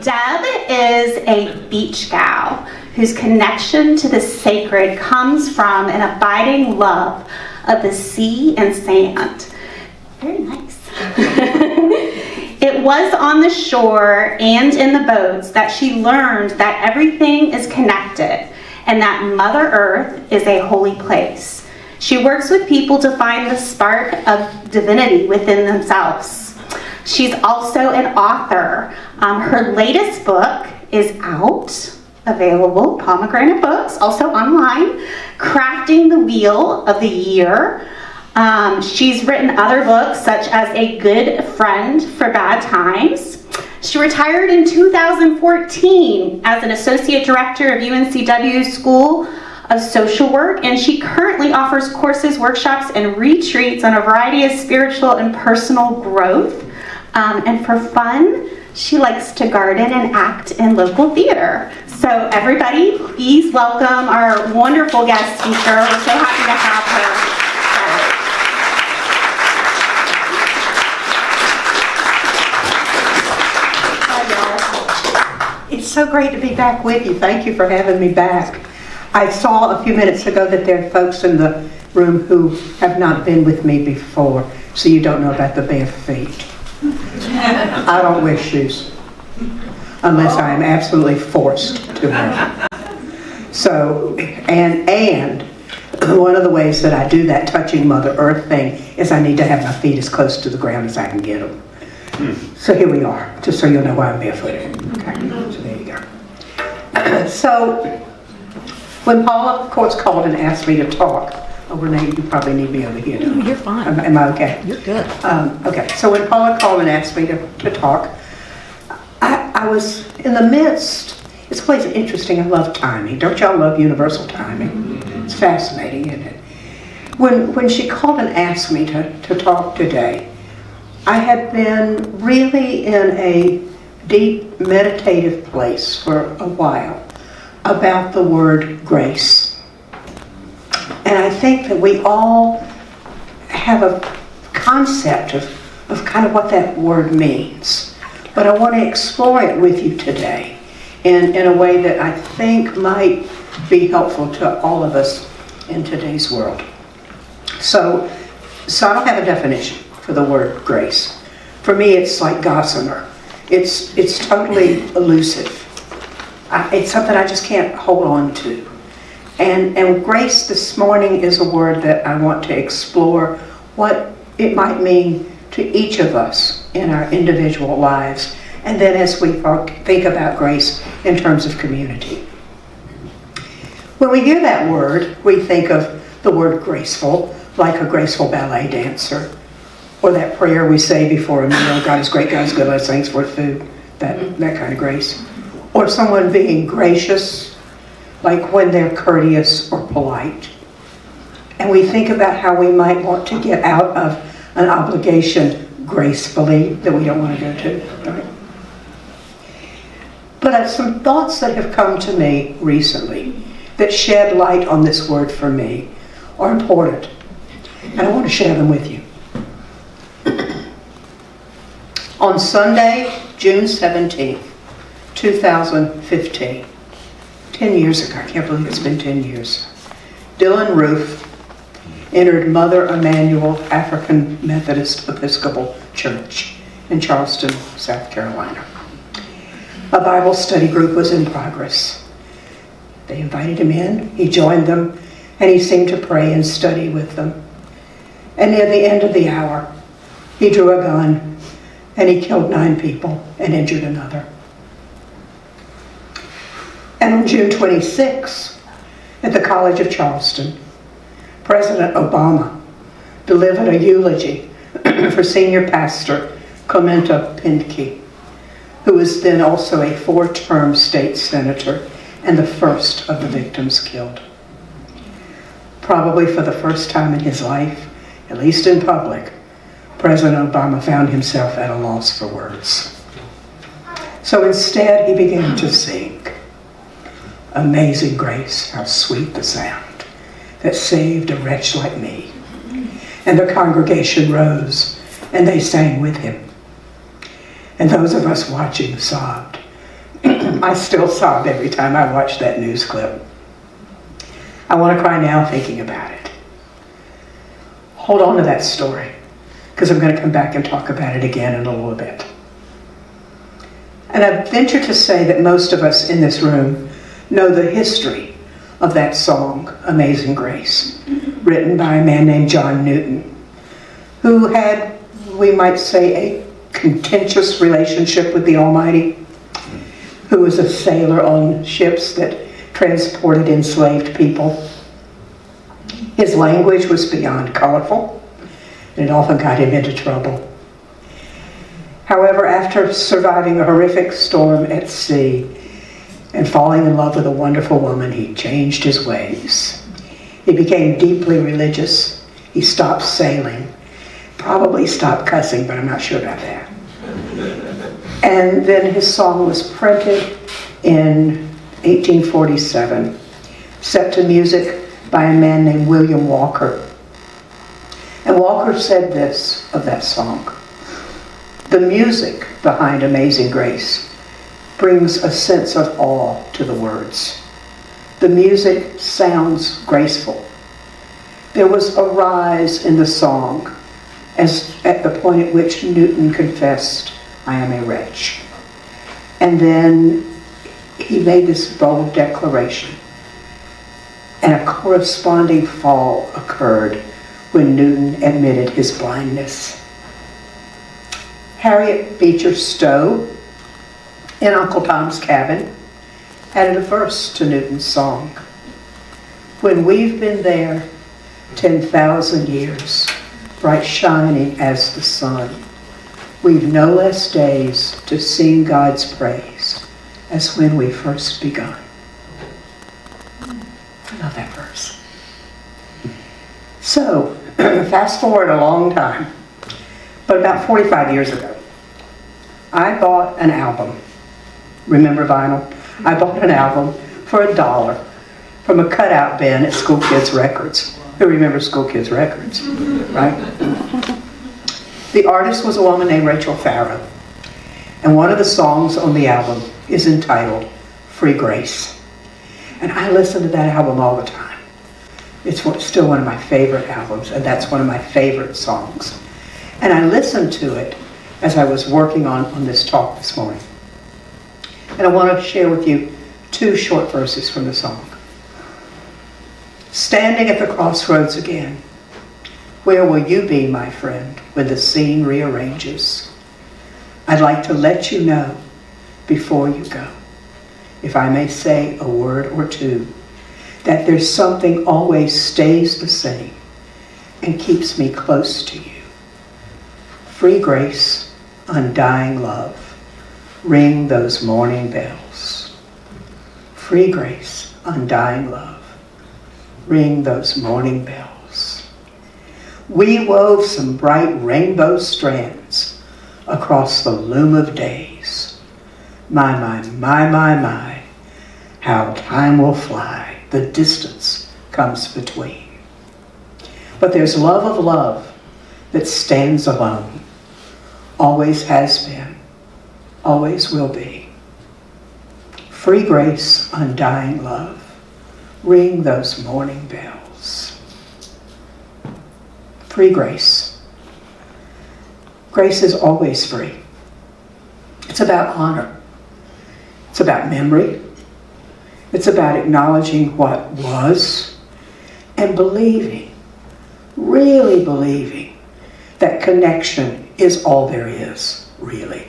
Deb is a beach gal whose connection to the sacred comes from an abiding love of the sea and sand. Very nice. It was on the shore and in the boats that she learned that everything is connected and that Mother Earth is a holy place. She works with people to find the spark of divinity within themselves. She's also an author. Her latest book is out, available, Pomegranate Books, also online, Crafting the Wheel of the Year. She's written other books such as A Good Friend for Bad Times. She retired in 2014 as an associate director of UNCW School of Social Work, and she currently offers courses, workshops, and retreats on a variety of spiritual and personal growth. And for fun, she likes to garden and act in local theater. So everybody, please welcome our wonderful guest speaker. We're so happy to have her. It's so great to be back with you. Thank you for having me back. I saw a few minutes ago that there are folks in the room who have not been with me before, so you don't know about the bare feet. I don't wear shoes unless I am absolutely forced to wear them. So, and one of the ways that I do that touching Mother Earth thing is I need to have my feet as close to the ground as I can get them. So here we are, just so you'll know why I'm barefooted. Okay, so there you go. So, when Paula, of course, called and asked me to talk, oh, Renee, you probably need me over here. No, you're fine. Am I okay? You're good. Okay, so when Paula called and asked me to talk, I was in the midst. It's always interesting. I love timing. Don't y'all love universal timing? It's fascinating, isn't it? When she called and asked me to talk today, I had been really in a deep meditative place for a while about the word grace. And I think that we all have a concept of kind of what that word means. But I want to explore it with you today in a way that I think might be helpful to all of us in today's world. So I don't have a definition for the word grace. For me, it's like gossamer. It's totally elusive. It's something I just can't hold on to. And grace this morning is a word that I want to explore what it might mean to each of us in our individual lives, and then as we think about grace in terms of community. When we hear that word, we think of the word graceful, like a graceful ballet dancer, or that prayer we say before a meal, God is great, God is good, let's thanks for food, that kind of grace. Or someone being gracious, like when they're courteous or polite. And we think about how we might want to get out of an obligation gracefully that we don't want to go to. Right? But some thoughts that have come to me recently that shed light on this word for me are important. And I want to share them with you. On Sunday, June 17th, 2015, 10 years ago, I can't believe it's been 10 years, Dylan Roof entered Mother Emanuel African Methodist Episcopal Church in Charleston, South Carolina. A Bible study group was in progress. They invited him in, he joined them, and he seemed to pray and study with them. And near the end of the hour, he drew a gun and he killed 9 people and injured another. And on June 26, at the College of Charleston, President Obama delivered a eulogy for senior pastor Clementa Pinckney, who was then also a 4-term state senator and the first of the victims killed. Probably for the first time in his life, at least in public, President Obama found himself at a loss for words. So instead, he began to sing, "Amazing grace, how sweet the sound that saved a wretch like me." And the congregation rose, and they sang with him. And those of us watching sobbed I still sob every time I watch that news clip. I want to cry now thinking about it. Hold on to that story, because I'm going to come back and talk about it again in a little bit. And I venture to say that most of us in this room know the history of that song, Amazing Grace, written by a man named John Newton, who had, we might say, a contentious relationship with the Almighty, who was a sailor on ships that transported enslaved people. His language was beyond colorful, and it often got him into trouble. However, after surviving a horrific storm at sea and falling in love with a wonderful woman, he changed his ways. He became deeply religious. He stopped sailing, probably stopped cussing, but I'm not sure about that. And then his song was printed in 1847, set to music by a man named William Walker. And Walker said this of that song: "The music behind Amazing Grace brings a sense of awe to the words. The music sounds graceful. There was a rise in the song as at the point at which Newton confessed, 'I am a wretch.' And then he made this bold declaration, and a corresponding fall occurred when Newton admitted his blindness." Harriet Beecher Stowe, in Uncle Tom's Cabin, added a verse to Newton's song. "When we've been there 10,000 years, bright shining as the sun, we've no less days to sing God's praise as when we first begun." I love that verse. So, fast forward a long time, but about 45 years ago, I bought an album. Remember vinyl? I bought an album for $1 from a cutout bin at School Kids Records. Who remembers School Kids Records, right? The artist was a woman named Rachel Farrow, and one of the songs on the album is entitled Free Grace. And I listen to that album all the time. It's still one of my favorite albums, and that's one of my favorite songs. And I listened to it as I was working on this talk this morning. And I want to share with you 2 short verses from the song. "Standing at the crossroads again, where will you be, my friend, when the scene rearranges? I'd like to let you know before you go, if I may say a word or two, that there's something always stays the same and keeps me close to you. Free grace, undying love, ring those morning bells. Free grace, undying love, ring those morning bells. We wove some bright rainbow strands across the loom of days. My, how time will fly, the distance comes between. But there's love of love that stands alone, always has been, always will be. Free grace, undying love, ring those morning bells." Free grace. Grace is always free. It's about honor. It's about memory. It's about acknowledging what was and believing, really believing, that connection is all there is, really.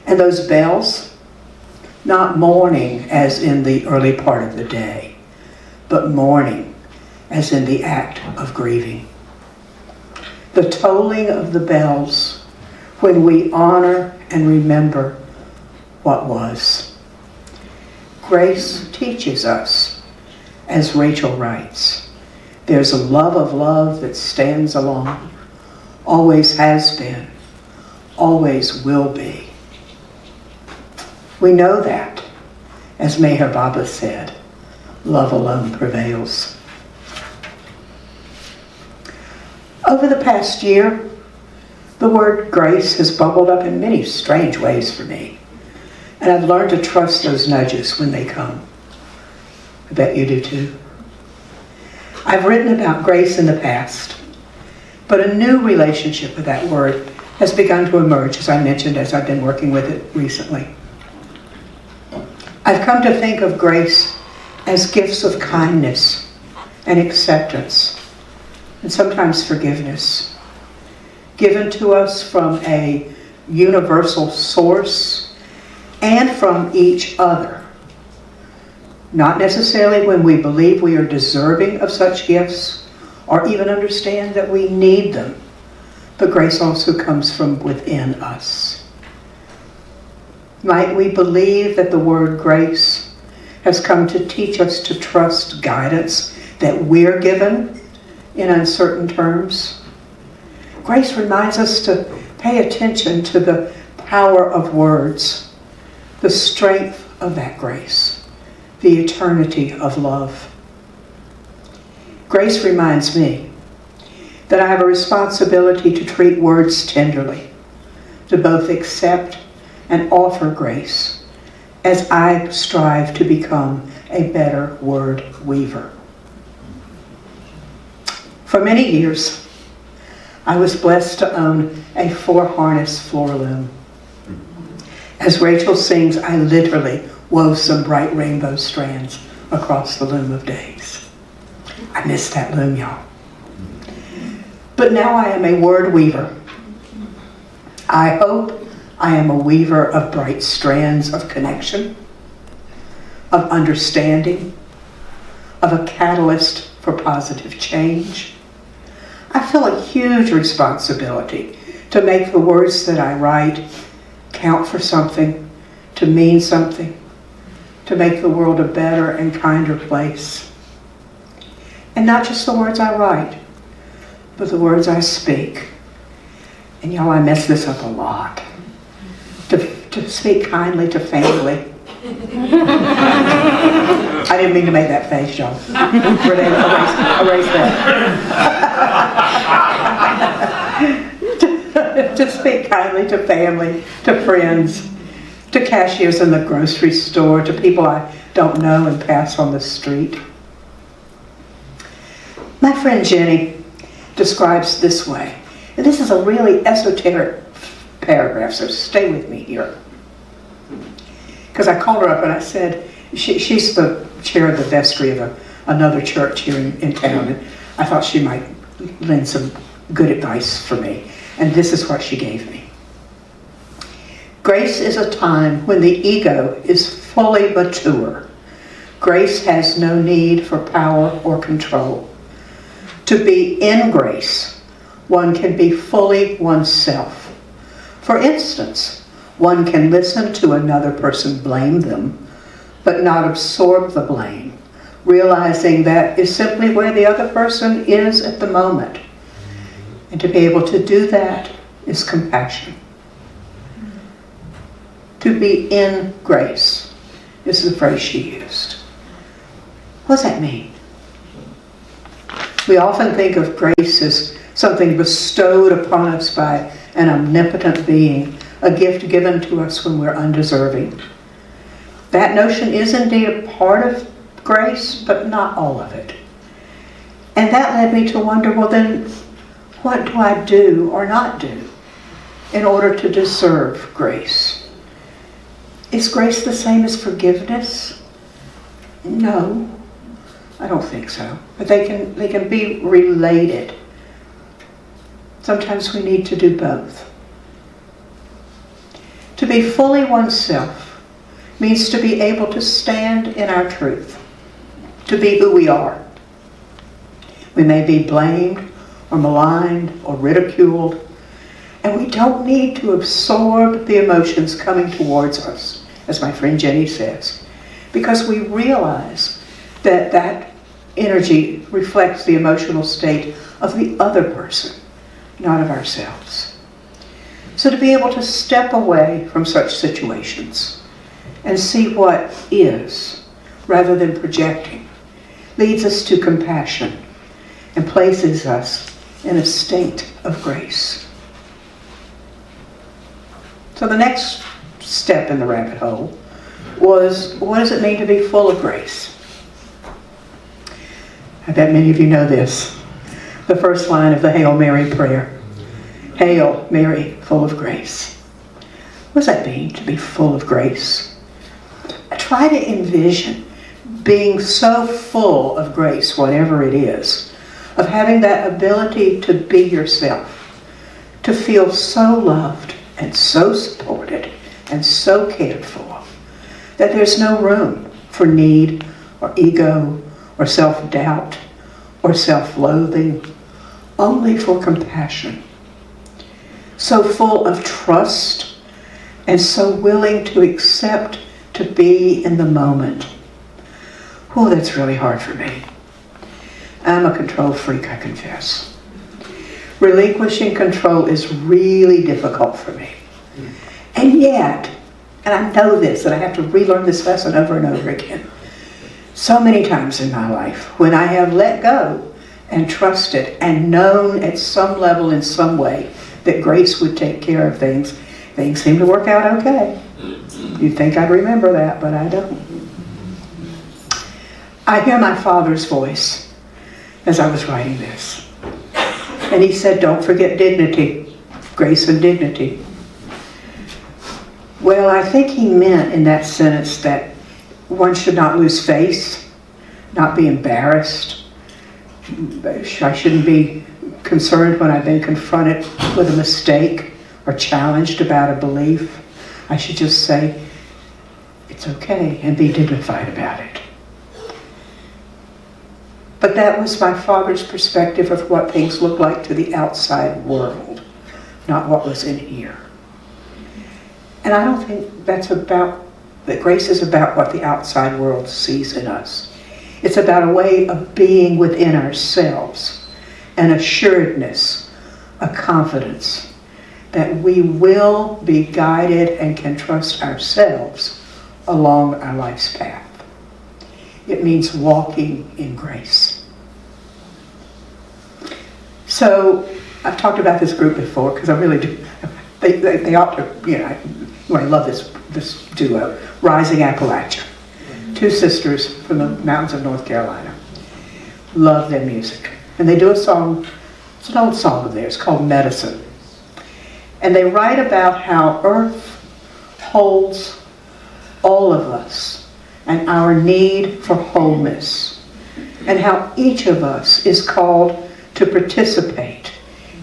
And those bells, not mourning as in the early part of the day, but mourning as in the act of grieving. The tolling of the bells when we honor and remember what was. Grace teaches us, as Rachel writes, there's a love of love that stands alone, always has been, always will be. We know that, as Meher Baba said, love alone prevails. Over the past year, the word grace has bubbled up in many strange ways for me. And I've learned to trust those nudges when they come. I bet you do too. I've written about grace in the past, but a new relationship with that word has begun to emerge, as I mentioned, as I've been working with it recently. I've come to think of grace as gifts of kindness and acceptance, and sometimes forgiveness, given to us from a universal source and from each other. Not necessarily when we believe we are deserving of such gifts or even understand that we need them, but grace also comes from within us. Might we believe that the word grace has come to teach us to trust guidance that we're given in uncertain terms? Grace reminds us to pay attention to the power of words, the strength of that grace, the eternity of love. Grace reminds me that I have a responsibility to treat words tenderly, to both accept and offer grace as I strive to become a better word weaver. For many years, I was blessed to own a 4-harness floor loom. As Rachel sings, I literally wove some bright rainbow strands across the loom of days. I miss that loom, y'all. But now I am a word weaver. I hope I am a weaver of bright strands of connection, of understanding, of a catalyst for positive change. I feel a huge responsibility to make the words that I write count for something, to mean something, to make the world a better and kinder place. And not just the words I write, but the words I speak. And y'all, I mess this up a lot. To speak kindly to family. I didn't mean to make that face, y'all. Renee, erase that. To speak kindly to family, to friends, to cashiers in the grocery store, to people I don't know and pass on the street. My friend Jenny describes this way, and this is a really esoteric paragraph, so stay with me here. Because I called her up and I said, she's the chair of the vestry of another church here in town, and I thought she might lend some good advice for me. And this is what she gave me. Grace is a time when the ego is fully mature. Grace has no need for power or control. To be in grace, one can be fully oneself. For instance, one can listen to another person blame them, but not absorb the blame, realizing that is simply where the other person is at the moment. And to be able to do that is compassion. To be in grace is the phrase she used. What does that mean? We often think of grace as something bestowed upon us by an omnipotent being, a gift given to us when we're undeserving. That notion is indeed a part of grace, but not all of it. And that led me to wonder, well then, what do I do or not do in order to deserve grace? Is grace the same as forgiveness? No, I don't think so. But they can be related. Sometimes we need to do both. To be fully oneself means to be able to stand in our truth, to be who we are. We may be blamed or maligned or ridiculed, and we don't need to absorb the emotions coming towards us, as my friend Jenny says, because we realize that that energy reflects the emotional state of the other person, not of ourselves. So to be able to step away from such situations and see what is, rather than projecting, leads us to compassion and places us in a state of grace. So the next step in the rabbit hole was, what does it mean to be full of grace? I bet many of you know this. The first line of the Hail Mary prayer. Hail Mary, full of grace. What does that mean, to be full of grace? I try to envision being so full of grace, whatever it is, of having that ability to be yourself, to feel so loved and so supported and so cared for, that there's no room for need or ego or self-doubt or self-loathing, only for compassion. So full of trust and so willing to accept to be in the moment. Oh, that's really hard for me. I'm a control freak, I confess. Relinquishing control is really difficult for me. And yet, and I know this, and I have to relearn this lesson over and over again, so many times in my life, when I have let go and trusted and known at some level in some way that grace would take care of things, things seem to work out okay. You'd think I'd remember that, but I don't. I hear my father's voice as I was writing this. And he said, don't forget dignity, grace and dignity. Well, I think he meant in that sentence that one should not lose face, not be embarrassed. I shouldn't be concerned when I've been confronted with a mistake or challenged about a belief. I should just say, it's okay, and be dignified about it. But that was my father's perspective of what things look like to the outside world, not what was in here. And I don't think that grace is about what the outside world sees in us. It's about a way of being within ourselves, an assuredness, a confidence that we will be guided and can trust ourselves along our life's path. It means walking in grace. So I've talked about this group before because I really do. They ought to, I love this duo, Rising Appalachia. Two sisters from the mountains of North Carolina. Love their music. And they do a song, it's an old song of theirs called Medicine. And they write about how earth holds all of us and our need for wholeness, and how each of us is called to participate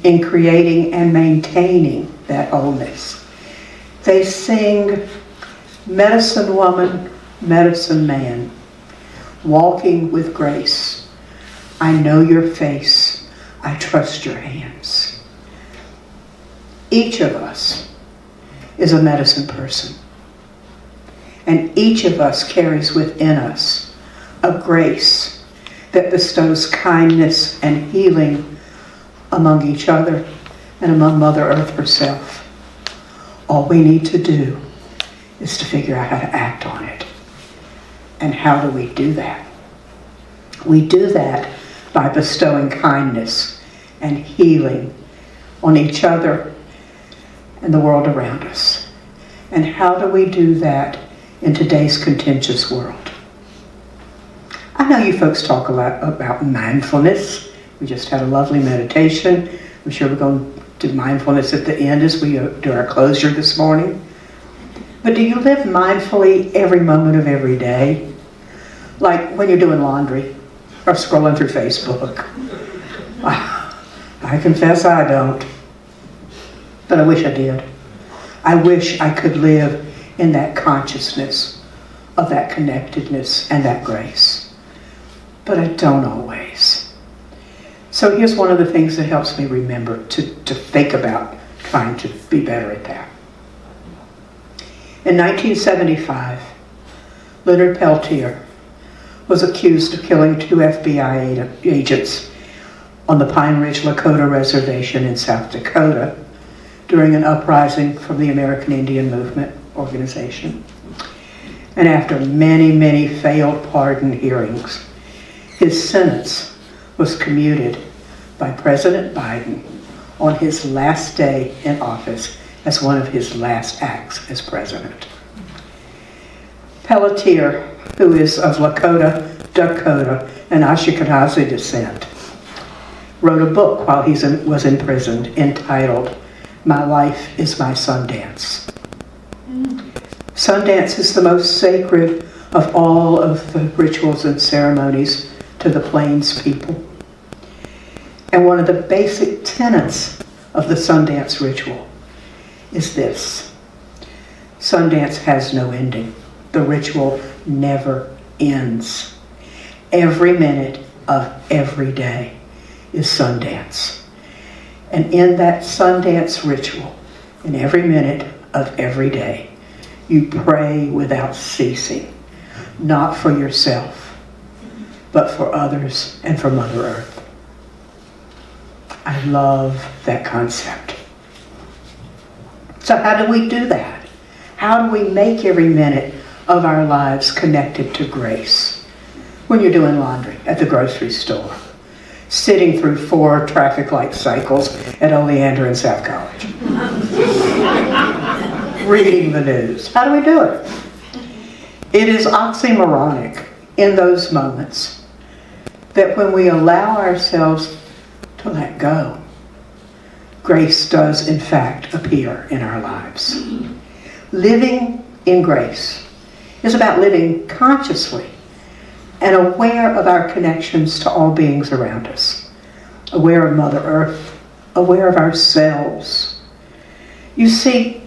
in creating and maintaining that wholeness. They sing, medicine woman, medicine man, walking with grace. I know your face, I trust your hands. Each of us is a medicine person. And each of us carries within us a grace that bestows kindness and healing among each other and among Mother Earth herself. All we need to do is to figure out how to act on it. And how do we do that? We do that by bestowing kindness and healing on each other and the world around us. And how do we do that in today's contentious world? I know you folks talk a lot about mindfulness. We just had a lovely meditation. I'm sure we're going to do mindfulness at the end as we do our closure this morning. But do you live mindfully every moment of every day? Like when you're doing laundry or scrolling through Facebook? I confess I don't. But I wish I did. I wish I could live in that consciousness of that connectedness and that grace. But I don't always. So here's one of the things that helps me remember to think about trying to be better at that. In 1975, Leonard Peltier was accused of killing 2 FBI agents on the Pine Ridge Lakota Reservation in South Dakota during an uprising from the American Indian Movement organization. And after many, many failed pardon hearings, his sentence was commuted by President Biden on his last day in office as one of his last acts as president. Pelletier, who is of Lakota, Dakota, and Ashkenazi descent, wrote a book while he was imprisoned entitled, "My Life is My Sundance." Sundance is the most sacred of all of the rituals and ceremonies to the Plains people. And one of the basic tenets of the Sundance ritual is this: Sundance has no ending. The ritual never ends. Every minute of every day is Sundance. And in that Sundance ritual, in every minute of every day, you pray without ceasing, not for yourself, but for others and for Mother Earth. I love that concept. So how do we do that? How do we make every minute of our lives connected to grace? When you're doing laundry at the grocery store, sitting through 4 traffic light cycles at Oleander and South College, reading the news. How do we do it? It is oxymoronic in those moments that when we allow ourselves to let go, grace does in fact appear in our lives. Living in grace is about living consciously and aware of our connections to all beings around us, aware of Mother Earth, aware of ourselves. You see,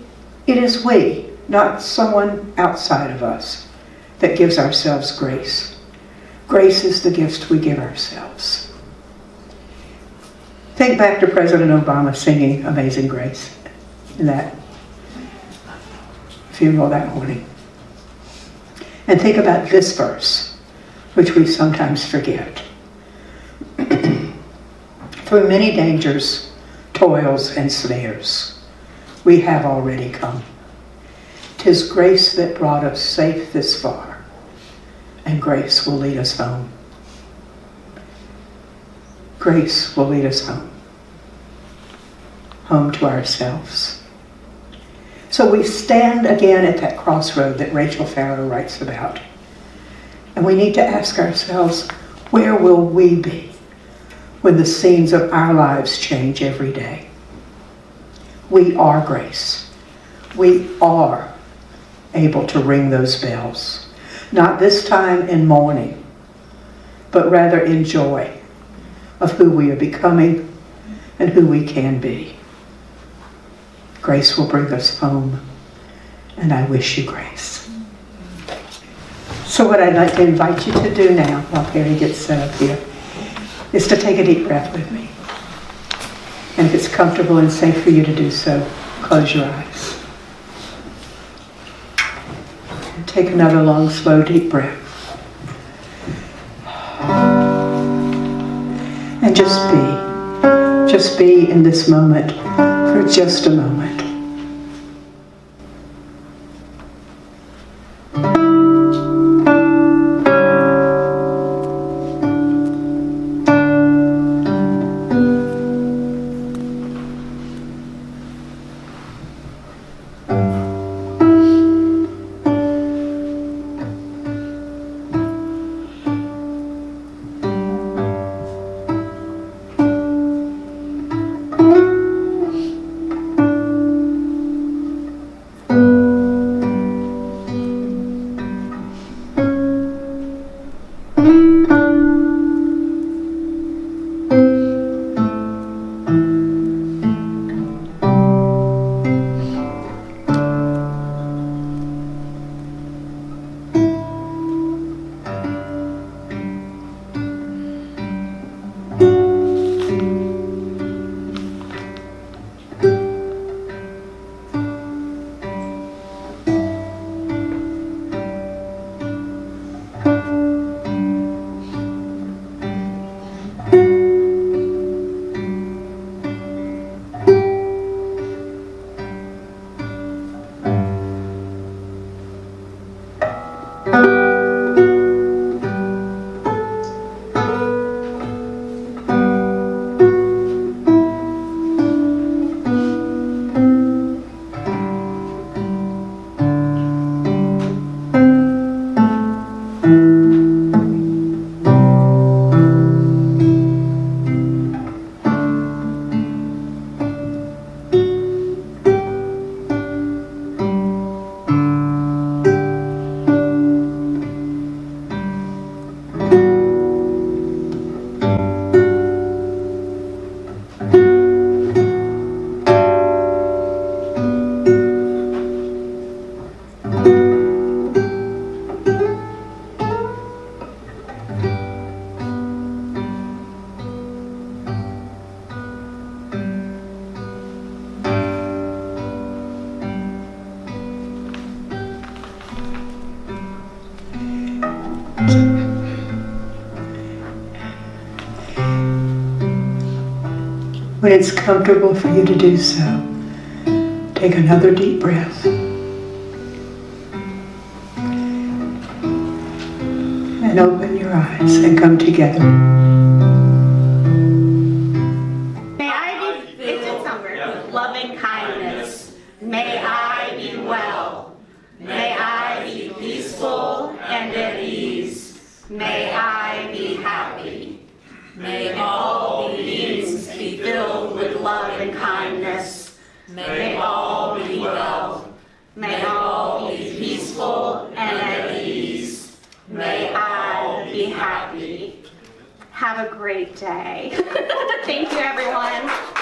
it is we, not someone outside of us, that gives ourselves grace. Grace is the gift we give ourselves. Think back to President Obama singing Amazing Grace in that funeral that morning. And think about this verse, which we sometimes forget. Through many dangers, toils, and snares, we have already come. 'Tis grace that brought us safe this far, and grace will lead us home. Grace will lead us home. Home to ourselves. So we stand again at that crossroad that Rachel Farrow writes about. And we need to ask ourselves, where will we be when the scenes of our lives change every day? We are grace. We are able to ring those bells. Not this time in mourning, but rather in joy of who we are becoming and who we can be. Grace will bring us home, and I wish you grace. So what I'd like to invite you to do now, while Perry gets set up here, is to take a deep breath with me. And if it's comfortable and safe for you to do so, close your eyes. And take another long, slow, deep breath. And just be in this moment for just a moment. When it's comfortable for you to do so, take another deep breath. And open your eyes and come together. May I be filled with loving kindness. May I be well. May I be peaceful and at ease. May I be happy. May all beings be filled with love and kindness. May all be well. May all be peaceful and at ease. May I be happy. Have a great day. Thank you, everyone.